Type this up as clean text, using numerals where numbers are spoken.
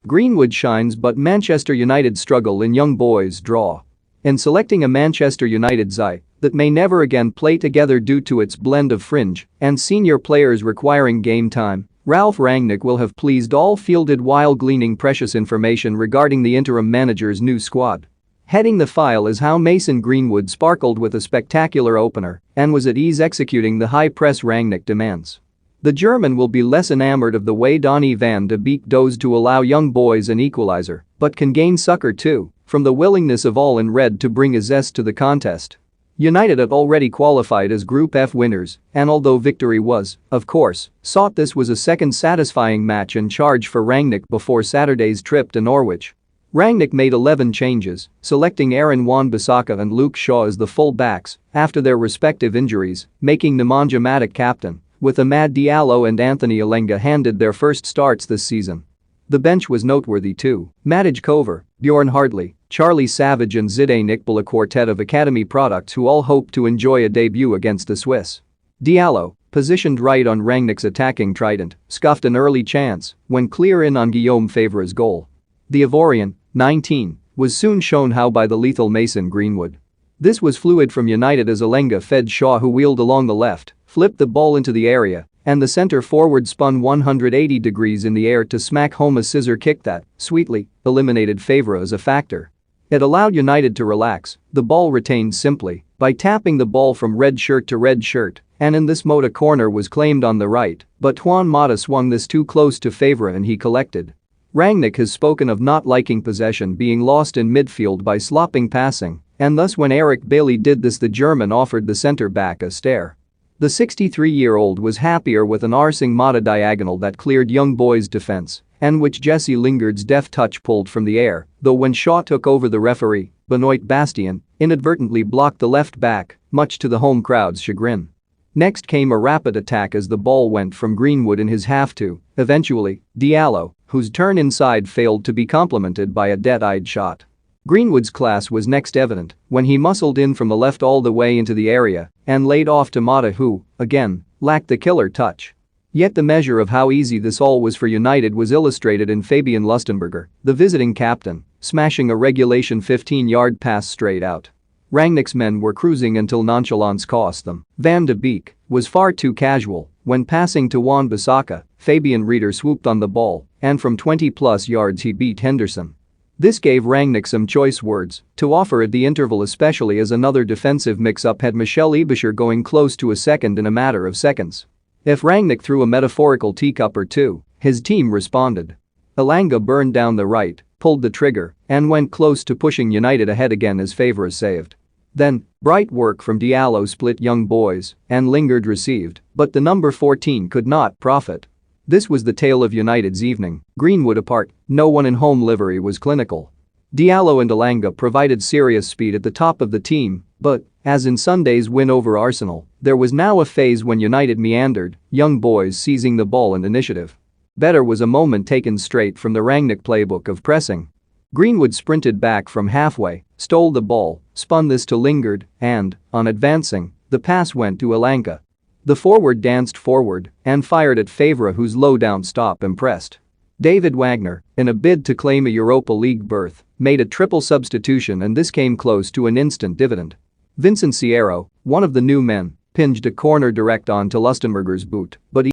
Greenwood shines but Manchester United struggle in young boys draw. In selecting a Manchester United side that may never again play together due to its blend of fringe and senior players requiring game time, Ralph Rangnick will have pleased all fielded while gleaning precious information regarding the interim manager's new squad. Heading the file is how Mason Greenwood sparkled with a spectacular opener and was at ease executing the high press Rangnick demands. The German will be less enamored of the way Donny van de Beek does to allow young boys an equalizer, but can gain succor too from the willingness of all in red to bring a zest to the contest. United had already qualified as Group F winners, and although victory was, of course, sought, this was a second satisfying match in charge for Rangnick before Saturday's trip to Norwich. Rangnick made 11 changes, selecting Aaron Wan-Bissaka and Luke Shaw as the full-backs after their respective injuries, making Nemanja Matic captain, with Amad Diallo and Anthony Elanga handed their first starts this season. The bench was noteworthy too. Matej Kovar, Bjorn Hardley, Charlie Savage and Zidane Iqbal, a quartet of academy products who all hope to enjoy a debut against the Swiss. Diallo, positioned right on Rangnick's attacking trident, scuffed an early chance when clear in on Guillaume Favre's goal. The Ivorian, 19, was soon shown how by the lethal Mason Greenwood. This was fluid from United as Elanga fed Shaw, who wheeled along the left, flipped the ball into the area, and the centre forward spun 180 degrees in the air to smack home a scissor kick that, sweetly, eliminated Favre as a factor. It allowed United to relax, the ball retained simply by tapping the ball from red shirt to red shirt, and in this mode a corner was claimed on the right, but Juan Mata swung this too close to Favre and he collected. Rangnick has spoken of not liking possession being lost in midfield by slopping passing, and thus when Eric Bailly did this, the German offered the centre-back a stare. The 63-year-old was happier with an arcing Mata diagonal that cleared young boy's defense and which Jesse Lingard's deft touch pulled from the air, though when Shaw took over, the referee, Benoit Bastien, inadvertently blocked the left back, much to the home crowd's chagrin. Next came a rapid attack as the ball went from Greenwood in his half to, eventually, Diallo, whose turn inside failed to be complemented by a dead-eyed shot. Greenwood's class was next evident when he muscled in from the left all the way into the area and laid off to Mata, who, again, lacked the killer touch. Yet the measure of how easy this all was for United was illustrated in Fabian Lustenberger, the visiting captain, smashing a regulation 15-yard pass straight out. Rangnick's men were cruising until nonchalance cost them. Van de Beek was far too casual when passing to Wan-Bissaka. Fabian Reeder swooped on the ball, and from 20-plus yards he beat Henderson. This gave Rangnick some choice words to offer at the interval, especially as another defensive mix-up had Michel Ibischer going close to a second in a matter of seconds. If Rangnick threw a metaphorical teacup or two, his team responded. Elanga burned down the right, pulled the trigger, and went close to pushing United ahead again as Favre saved. Then, bright work from Diallo split young boys, and Lingard received, but the number 14 could not profit. This was the tale of United's evening. Greenwood apart, no one in home livery was clinical. Diallo and Elanga provided serious speed at the top of the team, but, as in Sunday's win over Arsenal, there was now a phase when United meandered, young boys seizing the ball and initiative. Better was a moment taken straight from the Rangnick playbook of pressing. Greenwood sprinted back from halfway, stole the ball, spun this to Lingard, and, on advancing, the pass went to Elanga. The forward danced forward and fired at Favre, whose low-down stop impressed. David Wagner, in a bid to claim a Europa League berth, made a triple substitution, and this came close to an instant dividend. Vincent Sierro, one of the new men, pinged a corner direct onto Lustenberger's boot, but he